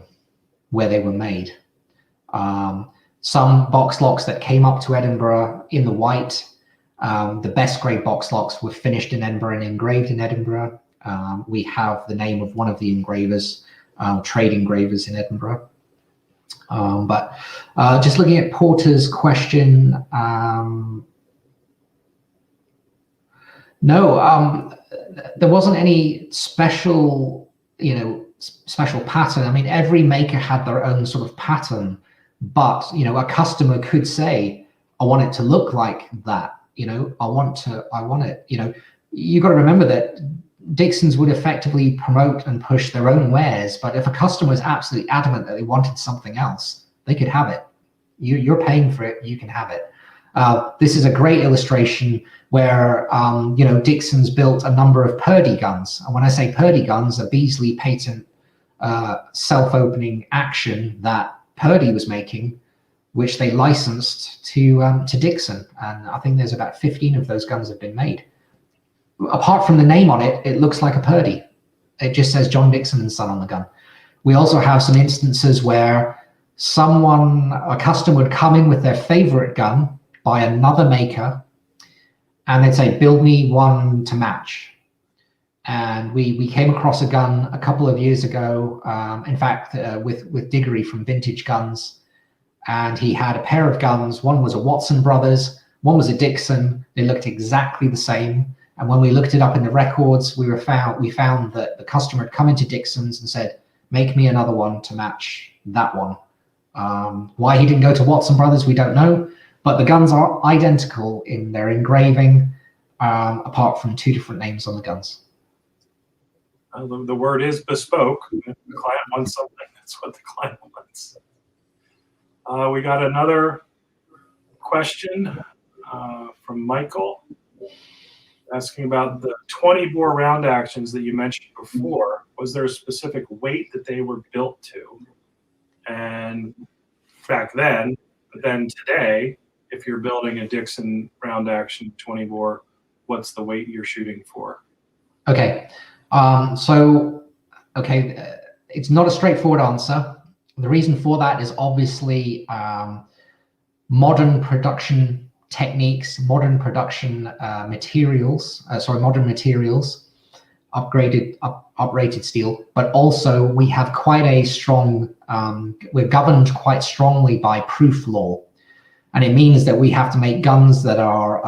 where they were made. Some box locks that came up to Edinburgh in the white, the best grade box locks were finished in Edinburgh and engraved in Edinburgh. We have the name of one of the engravers, trade engravers in Edinburgh. But just looking at Porter's question, no, there wasn't any special pattern. I mean, every maker had their own sort of pattern, but a customer could say, I want it to look like that. I want it. You got to remember that Dickson's would effectively promote and push their own wares, but if a customer was absolutely adamant that they wanted something else, they could have it. You're paying for it, you can have it. This is a great illustration where Dickson's built a number of Purdy guns, and when I say Purdy guns, a Beasley patent self-opening action that Purdy was making, which they licensed to Dickson, and I think there's about 15 of those guns have been made. Apart from the name on it, it looks like a Purdy. It just says John Dickson & Son on the gun. We also have some instances where a customer would come in with their favorite gun by another maker, and they'd say, build me one to match. And we came across a gun a couple of years ago, in fact, with Diggory from Vintage Guns, and he had a pair of guns. One was a Watson Brothers, one was a Dickson. They looked exactly the same. And when we looked it up in the records, we found that the customer had come into Dickson's and said, make me another one to match that one. Why he didn't go to Watson Brothers, we don't know, but the guns are identical in their engraving, apart from 2 different names on the guns. The word is bespoke. If the client wants something, that's what the client wants. We got another question from Michael, asking about the 20-bore round actions that you mentioned before. Was there a specific weight that they were built to? And back then, but then today, if you're building a Dickson round action 20-bore, what's the weight you're shooting for? Okay, it's not a straightforward answer. The reason for that is obviously modern production techniques, modern production materials, uprated steel, but also we have quite a strong, we're governed quite strongly by proof law. And it means that we have to make guns that are,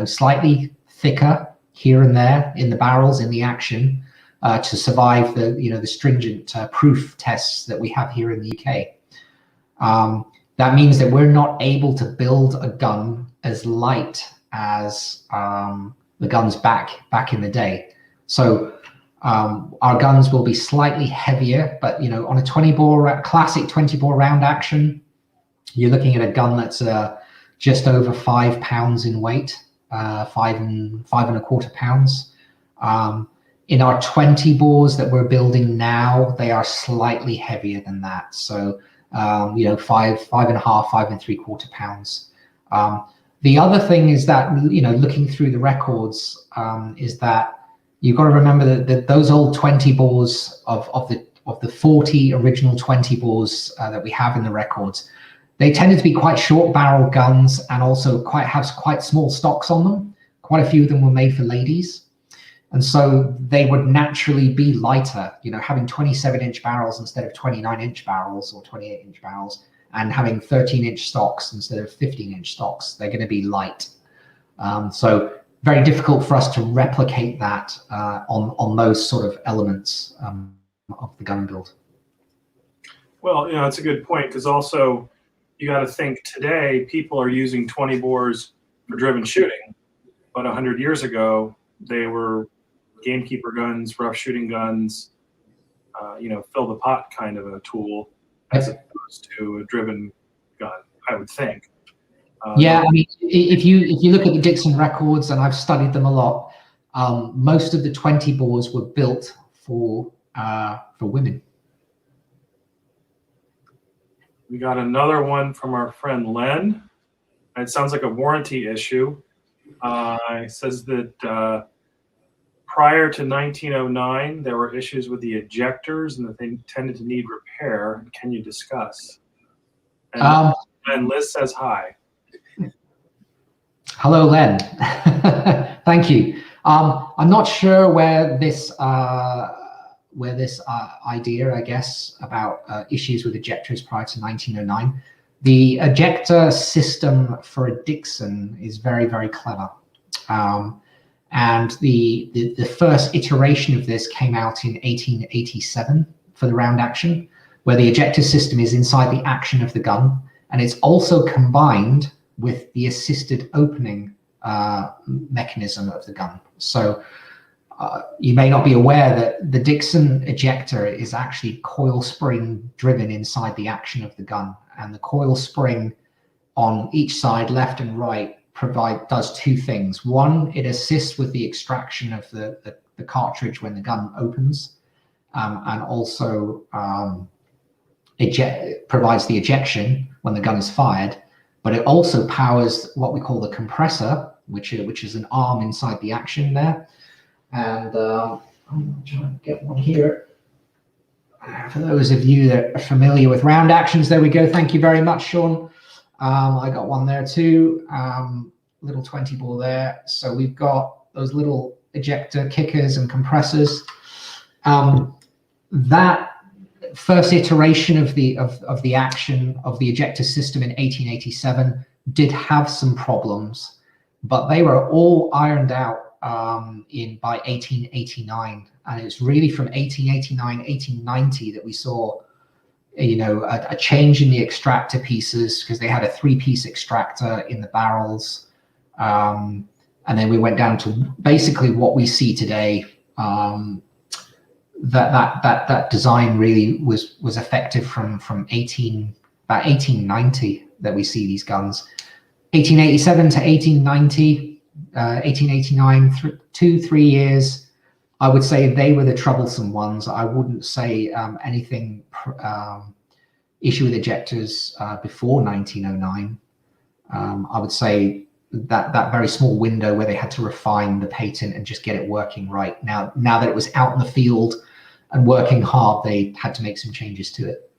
slightly thicker here and there in the barrels, in the action, to survive the stringent proof tests that we have here in the UK. That means that we're not able to build a gun as light as the guns back in the day. So our guns will be slightly heavier, but on a classic 20-bore round action, you're looking at a gun that's just over 5 pounds in weight, 5.25 pounds. In our 20 bores that we're building now, they are slightly heavier than that. So, 5.5, 5.75 pounds. The other thing is that, looking through the records, is that you've got to remember that those old 20 bores of the 40 original 20 bores that we have in the records, they tended to be quite short barrel guns and also have quite small stocks on them. Quite a few of them were made for ladies. And so they would naturally be lighter, having 27-inch barrels instead of 29-inch barrels or 28-inch barrels, and having 13-inch stocks instead of 15-inch stocks. They're going to be light. So very difficult for us to replicate that on those sort of elements of the gun build. Well, it's a good point, because also you got to think today people are using 20 bores for driven shooting, but 100 years ago they were gamekeeper guns, rough shooting guns, fill the pot kind of a tool, as opposed to a driven gun, I would think. Yeah, I mean, if you look at the Dickson records, and I've studied them a lot, most of the 20 bores were built for women. We got another one from our friend Len. It sounds like a warranty issue. It says that prior to 1909, there were issues with the ejectors and that they tended to need repair. Can you discuss? And Liz says hi. Hello, Len. Thank you. I'm not sure where this idea, I guess, about issues with ejectors prior to 1909. The ejector system for a Dickson is very, very clever. And the first iteration of this came out in 1887 for the round action, where the ejector system is inside the action of the gun, and it's also combined with the assisted opening mechanism of the gun. So you may not be aware that the Dickson ejector is actually coil spring driven inside the action of the gun, and the coil spring on each side, left and right, does two things. One, it assists with the extraction of the cartridge when the gun opens, and also provides the ejection when the gun is fired. But it also powers what we call the compressor, which is an arm inside the action there. And I'm trying to get one here. For those of you that are familiar with round actions, there we go. Thank you very much, Sean. I got one there too, little 20 bore there. So we've got those little ejector kickers and compressors. That first iteration of the action of the ejector system in 1887 did have some problems, but they were all ironed out by 1889. And it's really from 1889, 1890 that we saw a change in the extractor pieces, because they had a 3-piece extractor in the barrels. And then we went down to basically what we see today. That design really was effective from about 1890 that we see these guns. 1887 to 1890, 1889, 2-3 years. I would say they were the troublesome ones. I wouldn't say anything issue with ejectors before 1909. I would say that very small window where they had to refine the patent and just get it working right. Now that it was out in the field and working hard, they had to make some changes to it.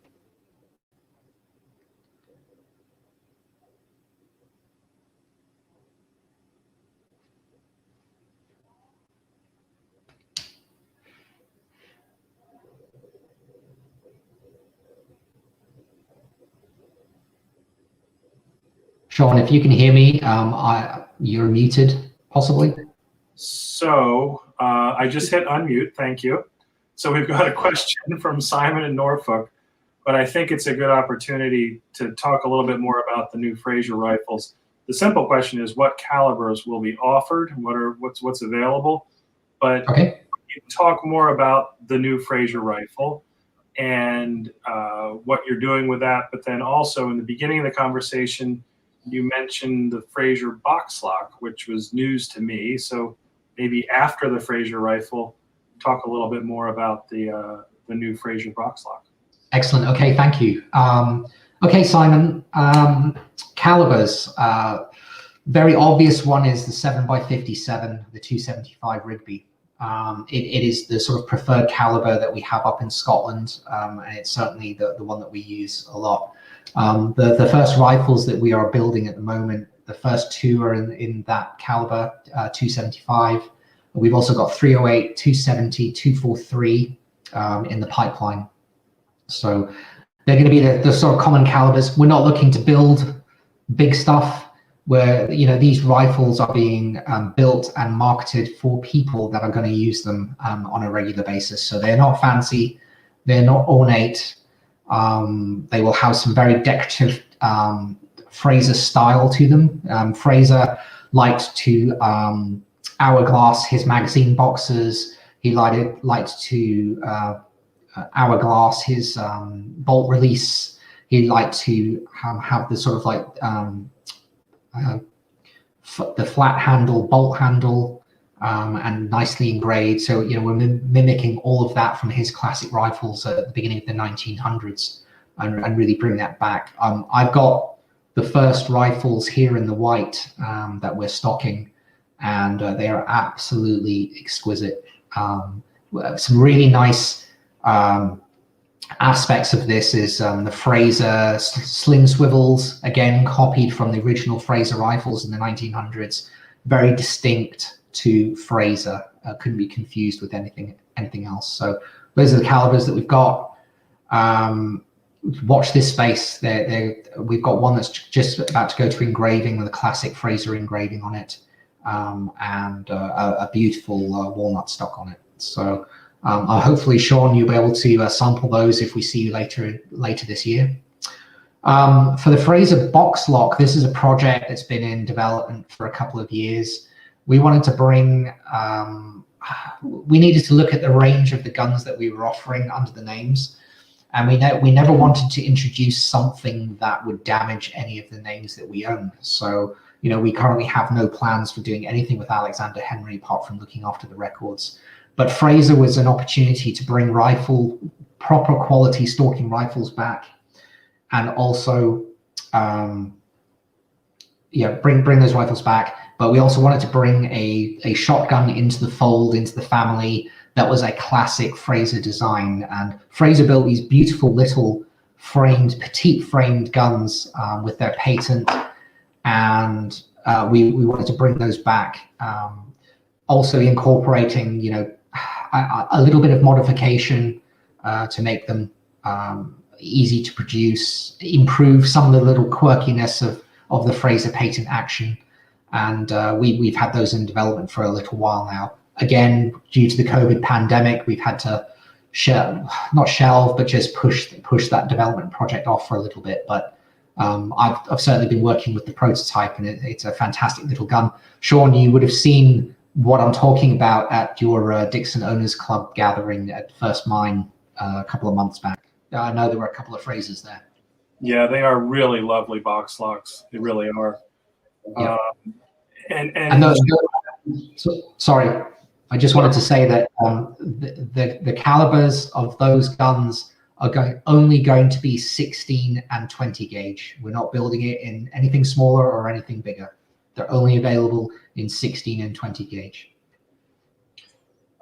Sean, if you can hear me, you're muted, possibly. So I just hit unmute. Thank you. So we've got a question from Simon in Norfolk, but I think it's a good opportunity to talk a little bit more about the new Fraser rifles. The simple question is, what calibers will be offered? What's available? But Okay. you can talk more about the new Fraser rifle and what you're doing with that. But then also in the beginning of the conversation, you mentioned the Fraser Box Lock, which was news to me. So maybe after the Fraser rifle, talk a little bit more about the new Fraser Box Lock. Excellent. Okay, thank you. Okay, Simon. Calibers. Very obvious one is the 7x57, the 275 Rigby. It is the sort of preferred caliber that we have up in Scotland, and it's certainly the one that we use a lot. The first rifles that we are building at the moment, the first two are in that caliber, 275. We've also got 308, 270, 243 in the pipeline. So they're going to be the sort of common calibers. We're not looking to build big stuff where, these rifles are being built and marketed for people that are going to use them on a regular basis. So they're not fancy, they're not ornate. They will have some very decorative Fraser style to them. Fraser liked to hourglass his magazine boxes. He liked to hourglass his bolt release. He liked to have the sort of like the flat handle, bolt handle, and nicely engraved. So, we're mimicking all of that from his classic rifles at the beginning of the 1900s and really bring that back. I've got the first rifles here in the white that we're stocking, and they are absolutely exquisite. Some really nice aspects of this is the Fraser sling swivels, again copied from the original Fraser rifles in the 1900s. Very distinct to Fraser, couldn't be confused with anything else. So those are the calibers that we've got. Watch this space. We've got one that's just about to go to engraving with a classic Fraser engraving on it, and a beautiful walnut stock on it. So hopefully, Sean, you'll be able to sample those if we see you later this year. For the Fraser Box Lock, this is a project that's been in development for a couple of years. We wanted to bring, we needed to look at the range of the guns that we were offering under the names. And we never wanted to introduce something that would damage any of the names that we own. So, we currently have no plans for doing anything with Alexander Henry apart from looking after the records. But Fraser was an opportunity to bring proper quality stalking rifles back, and also, bring those rifles back. But we also wanted to bring a shotgun into the fold, into the family, that was a classic Fraser design. And Fraser built these beautiful little petite framed guns with their patent, and we wanted to bring those back. Also incorporating, a little bit of modification to make them easy to produce, improve some of the little quirkiness of the Fraser patent action. And we've had those in development for a little while now. Again, due to the COVID pandemic, we've had to not shelve, but just push that development project off for a little bit. But I've certainly been working with the prototype, and it's a fantastic little gun. Sean, you would have seen what I'm talking about at your Dickson Owners Club gathering at First Mine a couple of months back. I know there were a couple of Frasers there. Yeah, they are really lovely box locks. They really are. Yeah. And those, sorry, I just wanted to say that the calibers of those guns are only going to be 16 and 20 gauge. We're not building it in anything smaller or anything bigger. They're only available in 16 and 20 gauge.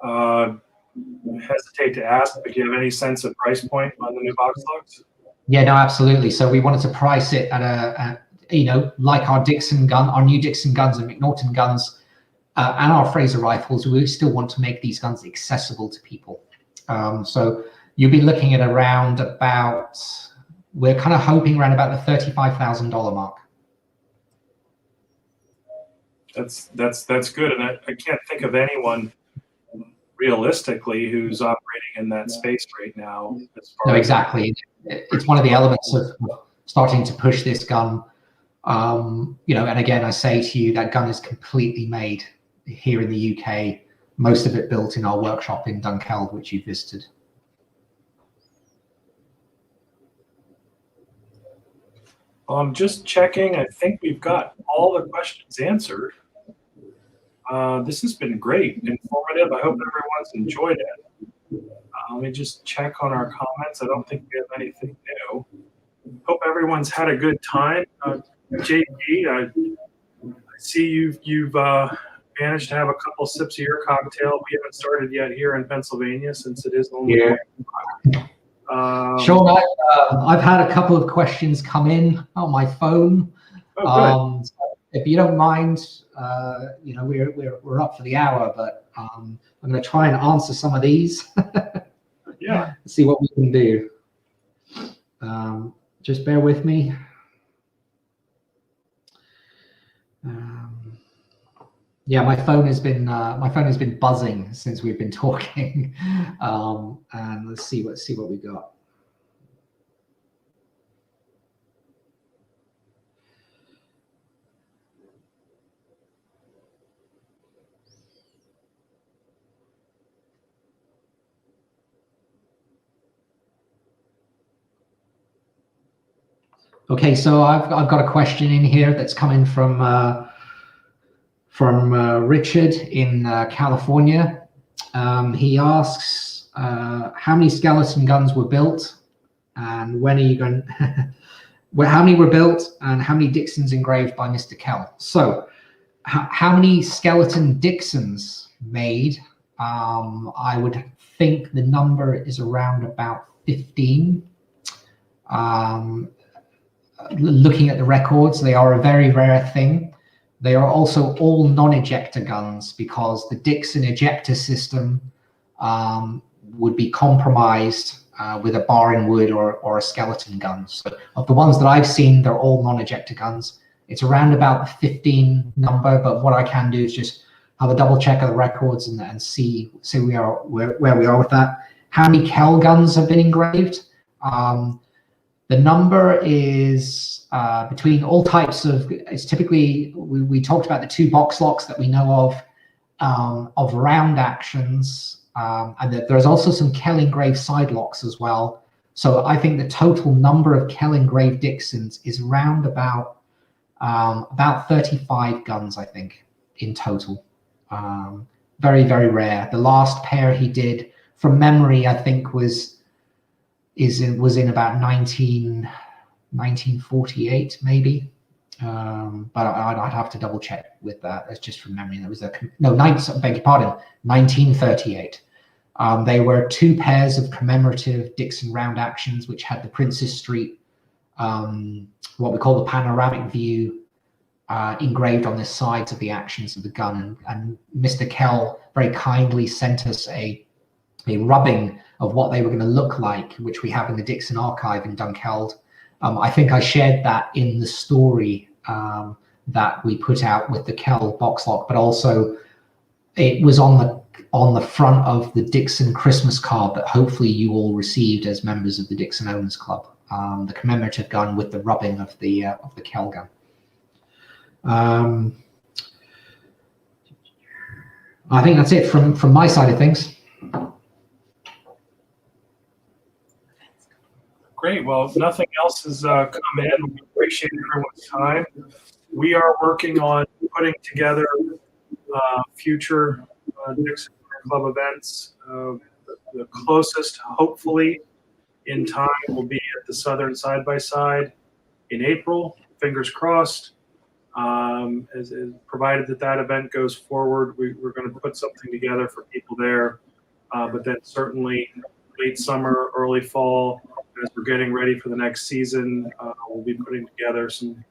Hesitate to ask, but do you have any sense of price point on the new box locks? Yeah, no, absolutely. So we wanted to price it at like our Dickson gun, our new Dickson guns and McNaughton guns, and our Fraser rifles. We still want to make these guns accessible to people. So you'll be looking at we're kind of hoping around about the $35,000 mark. That's good, and I can't think of anyone realistically who's operating in that space right now. No, exactly. It's one of the elements of starting to push this gun. You know, and again, I say to you, that gun is completely made here in the UK. Most of it built in our workshop in Dunkeld, which you visited. I'm just checking. I think we've got all the questions answered. This has been great, informative. I hope everyone's enjoyed it. Let me just check on our comments. I don't think we have anything new. Hope everyone's had a good time. JP, I see you've managed to have a couple sips of your cocktail. We haven't started yet here in Pennsylvania since it is only. Yeah. Sean, I've had a couple of questions come in on my phone. Oh, so if you don't mind, you know, we're up for the hour, but I'm going to try and answer some of these. Yeah. See what we can do. Just bear with me. Yeah, my phone has been buzzing since we've been talking, and let's see what we got. Okay, so I've got a question in here that's coming from Richard in California. He asks, how many skeleton guns were built, and when are you going? Well, how many were built, and how many Dicksons engraved by Mr. Kell? So, how many skeleton Dicksons made? I would think the number is around about 15. Looking at the records, they are a very rare thing. They are also all non-ejector guns because the Dickson ejector system would be compromised with a bar in wood or a skeleton gun. So of the ones that I've seen, they're all non-ejector guns. It's around about the 15 number, but what I can do is just have a double check of the records and see where we are with that. How many Kell guns have been engraved? The number is between all types of, it's typically, we talked about the 2 box locks that we know of round actions, and that there's also some Kell engraved side locks as well. So I think the total number of Kell engraved Dicksons is around about 35 guns, I think, in total. Very, very rare. The last pair he did, from memory, I think was in about 1948 maybe, but I'd have to double check with that. That's just from memory. That was beg your pardon, 1938. They were 2 pairs of commemorative Dickson round actions, which had the Princes Street, what we call the panoramic view, engraved on the sides of the actions of the gun. And Mr. Kell very kindly sent us a rubbing of what they were going to look like, which we have in the Dickson archive in Dunkeld. I think I shared that in the story that we put out with the Kell box lock, but also it was on the front of the Dickson Christmas card that hopefully you all received as members of the Dickson Owners Club, the commemorative gun with the rubbing of the Kell gun. I think that's it from my side of things. Great. Well, if nothing else has come in, we appreciate everyone's time. We are working on putting together future Dickson Club events. The closest, hopefully, in time will be at the Southern Side-by-Side in April. Fingers crossed. As provided that event goes forward, we're going to put something together for people there. But then certainly late summer, early fall, as we're getting ready for the next season, we'll be putting together some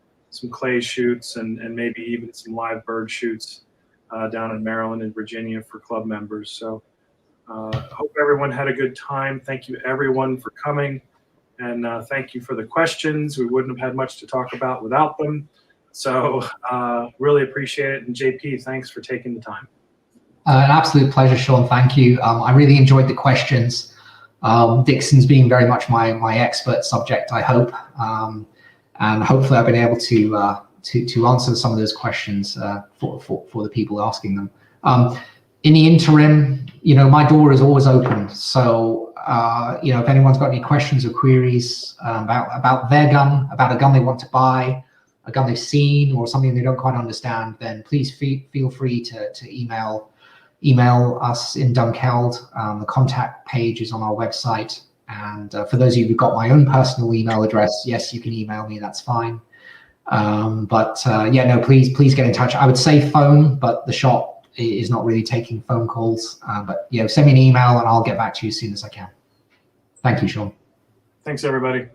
clay shoots and maybe even some live bird shoots down in Maryland and Virginia for club members. So hope everyone had a good time. Thank you everyone for coming, and thank you for the questions. We wouldn't have had much to talk about without them. So really appreciate it. And JP, thanks for taking the time. An absolute pleasure, Sean. Thank you. I really enjoyed the questions. Dickson's been very much my expert subject, I hope, and hopefully I've been able to answer some of those questions for the people asking them. In the interim, my door is always open. So if anyone's got any questions or queries about their gun, about a gun they want to buy, a gun they've seen, or something they don't quite understand, then please feel free to email us in Dunkeld. The contact page is on our website. And for those of you who've got my own personal email address, yes, you can email me, that's fine. Please get in touch. I would say phone, but the shop is not really taking phone calls. But send me an email and I'll get back to you as soon as I can. Thank you, Sean. Thanks, everybody.